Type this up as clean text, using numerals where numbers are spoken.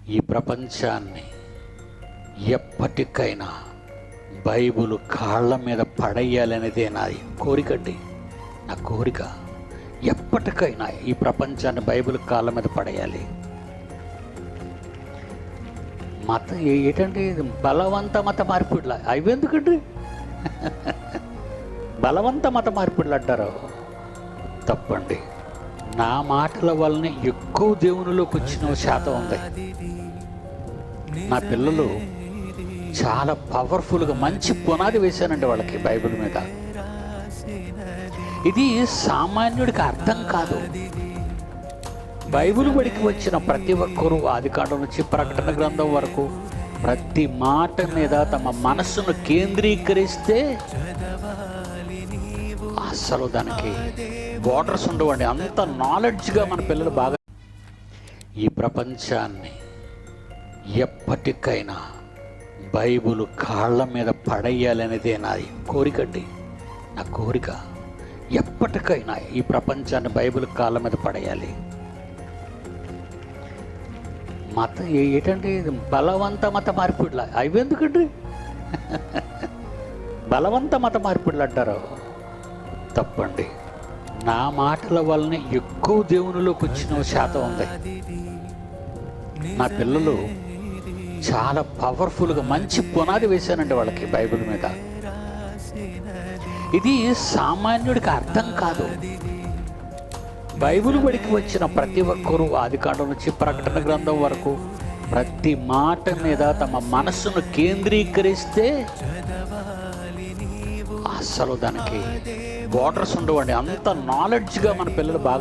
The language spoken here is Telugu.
ఈ ప్రపంచాన్ని ఎప్పటికైనా బైబిల్ కాళ్ళ మీద పడేయాలనేదే నా కోరికండి. నా కోరిక ఎప్పటికైనా ఈ ప్రపంచాన్ని బైబిల్ కాళ్ళ మీద పడేయాలి. ఏంటంటే బలవంత మత మార్పిడుల అవి ఎందుకండి? బలవంత మత మార్పిడులు అంటారు. తప్పండి. నా మాటల వల్లనే ఎక్కువ దేవునిలోకి వచ్చిన శాతం ఉంది. నా పిల్లలు చాలా పవర్ఫుల్గా మంచి పునాది వేశానండి వాళ్ళకి బైబిల్ మీద. ఇది సామాన్యుడికి అర్థం కాదు. బైబిల్ బడికి వచ్చిన ప్రతి ఒక్కరూ ఆదికాండం నుంచి ప్రకటన గ్రంథం వరకు ప్రతి మాట మీద తమ మనస్సును కేంద్రీకరిస్తే అసలు దానికి బోర్డర్స్ ఉండవండి. అంత నాలెడ్జ్గా మన పిల్లలు బాగా ఈ ప్రపంచాన్ని ఎప్పటికైనా బైబిల్ కాళ్ళ మీద పడేయాలనేదే నా కోరికండి. నా కోరిక ఎప్పటికైనా ఈ ప్రపంచాన్ని బైబిల్ కాళ్ళ మీద పడేయాలి. ఏంటంటే బలవంత మత మార్పిడుల అవి ఎందుకండి? బలవంత మత మార్పిడులు అంటారు. తప్పండి. నా మాటల వల్లనే ఎక్కువ దేవునిలోకి వచ్చిన శాతం ఉంది. నా పిల్లలు చాలా పవర్ఫుల్గా మంచి పునాది వేశానండి వాళ్ళకి బైబిల్ మీద. ఇది సామాన్యుడికి అర్థం కాదు. బైబిల్ బడికి వచ్చిన ప్రతి ఒక్కరూ ఆదికాండం నుంచి ప్రకటన గ్రంథం వరకు ప్రతి మాట మీద తమ మనస్సును కేంద్రీకరిస్తే అసలు దానికి బోర్డర్స్ ఉండవండి. అంత నాలెడ్జ్గా మన పిల్లలు బాగా